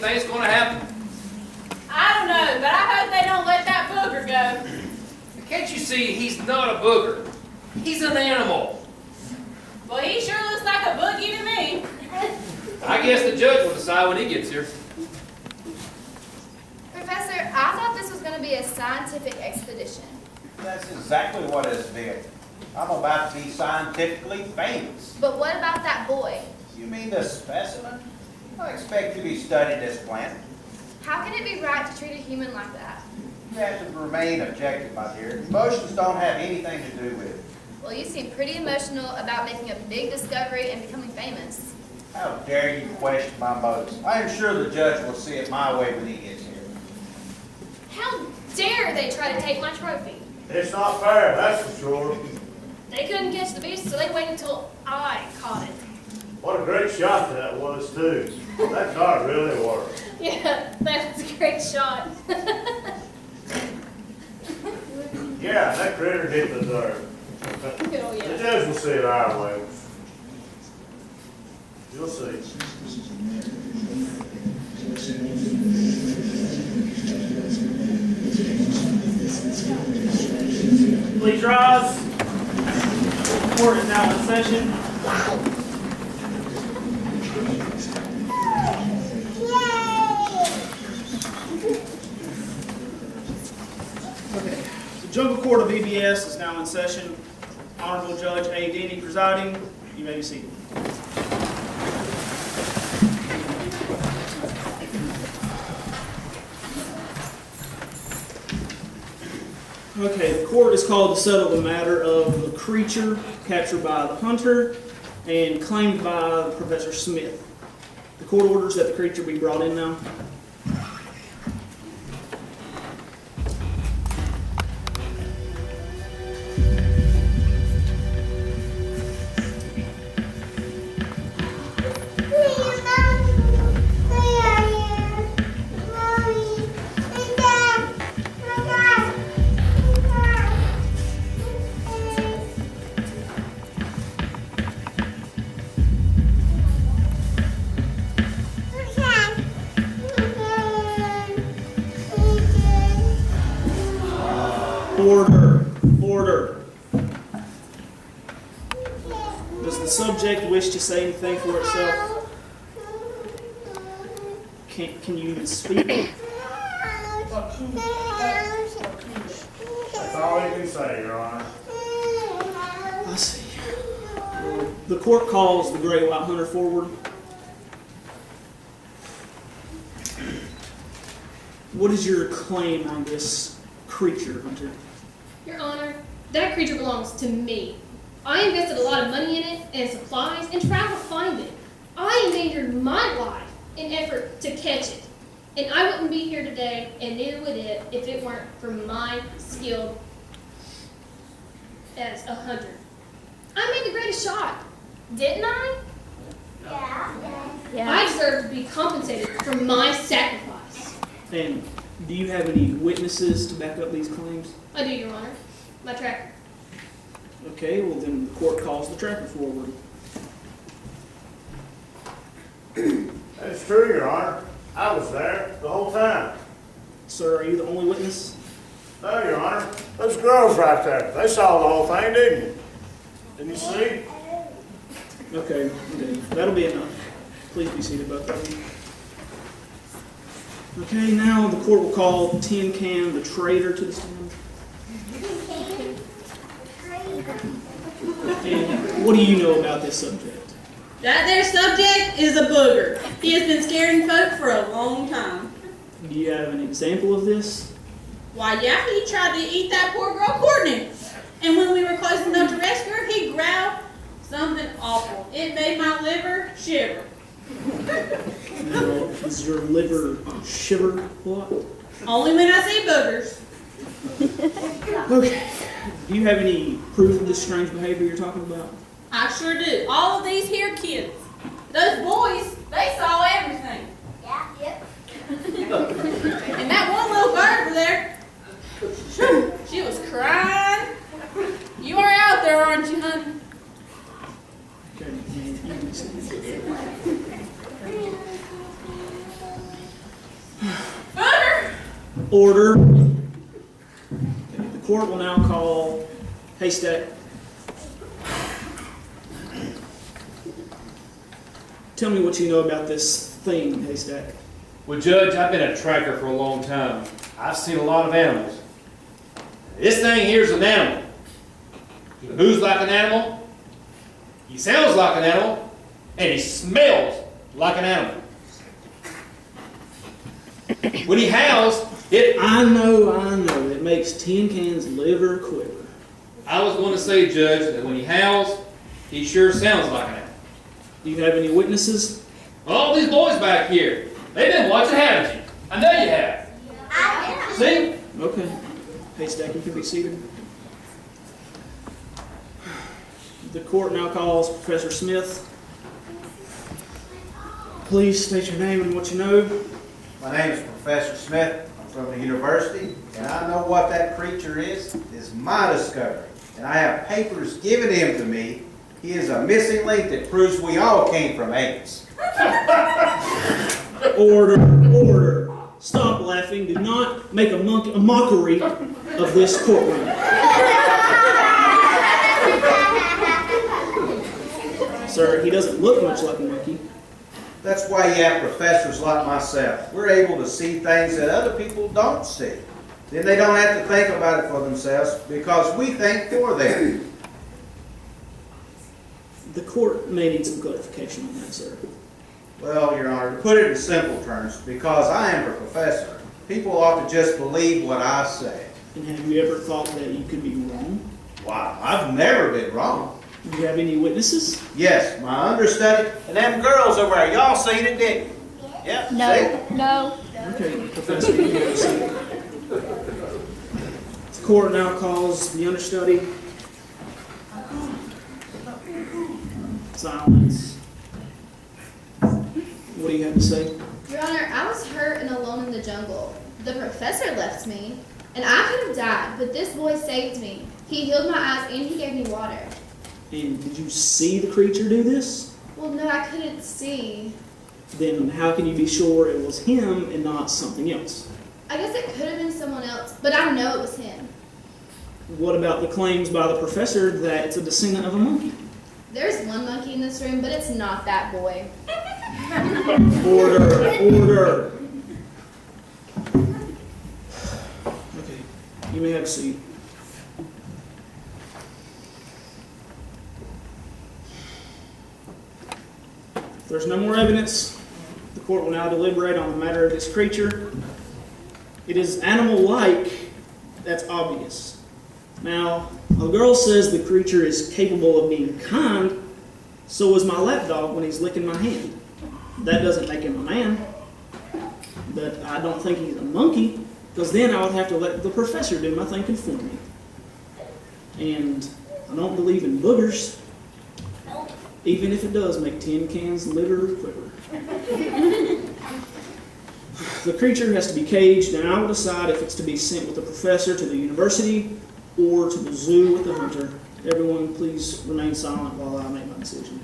anything's going to happen? I don't know, but I hope they don't let that booger go. Can't you see he's not a booger? He's an animal. Well, he sure looks like a boogie to me. I guess the judge will decide when he gets here. Professor, I thought this was going to be a scientific expedition. That's exactly what it's been. I'm about to be scientifically famous. But what about that boy? You mean the specimen? I expect to be studied this plant. How can it be right to treat a human like that? You have to remain objective, my dear. Emotions don't have anything to do with it. Well, you seem pretty emotional about making a big discovery and becoming famous. How dare you question my motives? I am sure the judge will see it my way when he gets here. How dare they try to take my trophy? It's not fair, that's for sure. They couldn't catch the beast, so they waited until I caught it. What a great shot that was, too. That dart really worked. Yeah, that was a great shot. Yeah, that critter did deserve. Oh, yeah. The judge will see it our way. You'll see. Please rise. Court is now in session. Okay. The Jungle Court of VBS is now in session. Honorable Judge A. Denny presiding. You may be seated. Okay, the court is called to settle the matter of the creature captured by the hunter and claimed by Professor Smith. The court orders that the creature be brought in now. Order. Order. Does the subject wish to say anything for itself? Can you even speak? That's all you can say, Your Honor. I see. The court calls the gray white hunter forward. What is your claim on this creature, Hunter? Your Honor, that creature belongs to me. I invested a lot of money in it and supplies and traveled to find it. I endangered my life in effort to catch it. And I wouldn't be here today, and neither would it, if it weren't for my skill as a hunter. I made the greatest shot, didn't I? Yeah. I deserve to be compensated for my sacrifice. And do you have any witnesses to back up these claims? I do, Your Honor. My tracker. Okay, well then the court calls the tracker forward. That's true, Your Honor. I was there the whole time. Sir, are you the only witness? No, Your Honor. Those girls right there, they saw the whole thing, didn't you? Didn't you see? Okay, that'll be enough. Please be seated, both of you. Okay, now the court will call Tin Can, the traitor, to the stand. And what do you know about this subject? That there subject is a booger. He has been scaring folk for a long time. Do you have an example of this? Why, yeah, he tried to eat that poor girl Courtney. And when we were close enough to rescue her, he growled something awful. It made my liver shiver. Now, does your liver shiver a lot? Only when I see boogers. Okay. Do you have any proof of this strange behavior you're talking about? I sure do. All of these here kids. Those boys, they saw everything. Yeah, yep. And that one little bird over there, whew, she was crying. You are out there, aren't you, honey? Okay, you can see. Order. Okay, the court will now call Haystack. Tell me what you know about this thing, Haystack. Well, Judge, I've been a tracker for a long time. I've seen a lot of animals. This thing here's an animal. He moves like an animal. He sounds like an animal. And he smells like an animal. When he howls, I know. It makes tin cans liver quiver. I was going to say, Judge, that when he howls, he sure sounds like an animal. Do you have any witnesses? All these boys back here, they've been watching, haven't you? I know you have. See? Okay. Haystack, you can be seated. The court now calls Professor Smith. Please state your name and what you know. My name is Professor Smith. I'm from the university, and I know what that creature is my discovery. And I have papers given him to me. He is a missing link that proves we all came from apes. Order. Stop laughing. Do not make a mockery of this courtroom. Sir, he doesn't look much like a monkey. That's why you have professors like myself. We're able to see things that other people don't see. Then they don't have to think about it for themselves because we think for them. The court may need some clarification on that, sir. Well, Your Honor, to put it in simple terms, because I am a professor, people ought to just believe what I say. And have you ever thought that you could be wrong? Wow, I've never been wrong. Do you have any witnesses? Yes, my understudy and them girls over there. Y'all seen it, didn't you? Yep. see? No. Okay, Professor, you can have a seat. The court now calls the understudy. Silence. What do you have to say? Your Honor, I was hurt and alone in the jungle. The professor left me, and I could have died, but this boy saved me. He healed my eyes and he gave me water. And did you see the creature do this? Well, no, I couldn't see. Then how can you be sure it was him and not something else? I guess it could have been someone else, but I know it was him. What about the claims by the professor that it's a descendant of a monkey? There's one monkey in this room, but it's not that boy. Order. Okay, you may have a seat. If there's no more evidence, the court will now deliberate on the matter of this creature. It is animal-like, that's obvious. Now, a girl says the creature is capable of being kind, so is my lapdog when he's licking my hand. That doesn't make him a man, but I don't think he's a monkey, because then I would have to let the professor do my thinking for me. And I don't believe in boogers, even if it does make tin cans liver quiver. The creature has to be caged, and I will decide if it's to be sent with the professor to the university or to the zoo with the hunter. Everyone, please remain silent while I make my decision.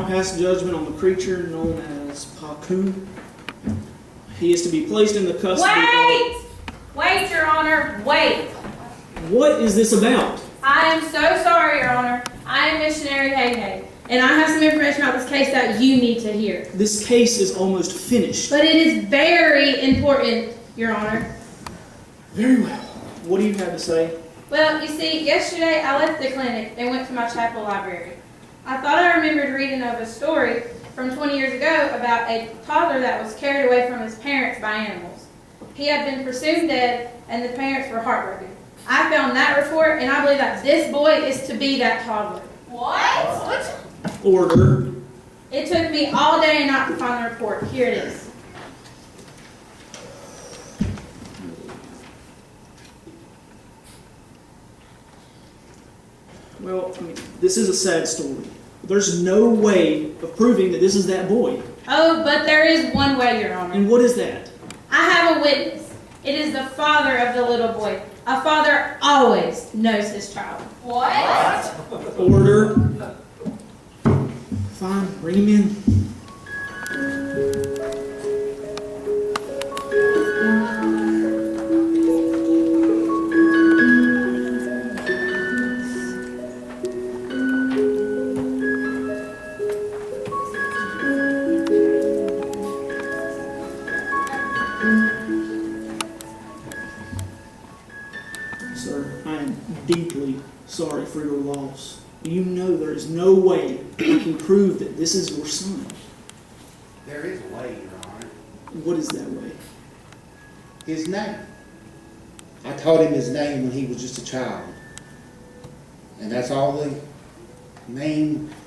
Pass judgment on the creature known as Paku. He is to be placed in the custody Wait, Your Honor, wait. What is this about? I am so sorry, Your Honor. I am Missionary Hay, and I have some information about this case that you need to hear. This case is almost finished. But it is very important, Your Honor. Very well. What do you have to say? Well, you see, yesterday I left the clinic and went to my chapel library. I thought I remembered reading of a story from 20 years ago about a toddler that was carried away from his parents by animals. He had been presumed dead, and the parents were heartbroken. I found that report, and I believe that this boy is to be that toddler. What? Order. It took me all day and night to find the report. Here it is. Well, I mean, this is a sad story. There's no way of proving that this is that boy. Oh, but there is one way, Your Honor. And what is that? I have a witness. It is the father of the little boy. A father always knows his child. What? Order. Fine, bring him in. Sir, I am deeply sorry for your loss. You know there is no way I can prove that this is your son. There is a way, Your Honor. What is that way? His name. I taught him his name when he was just a child. And that's all the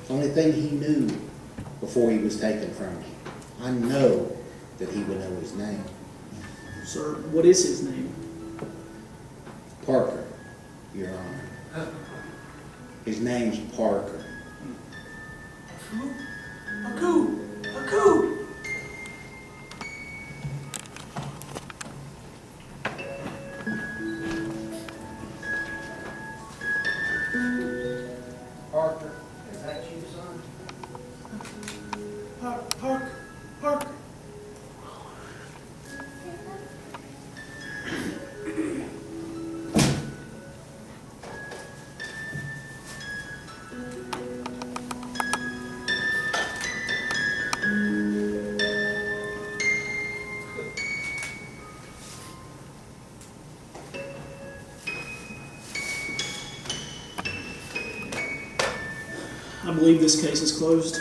only thing he knew before he was taken from me. I know that he would know his name. Sir, what is his name? Parker, Your Honor. His name's Parker. Parker, is that you, son? Parker. I believe this case is closed.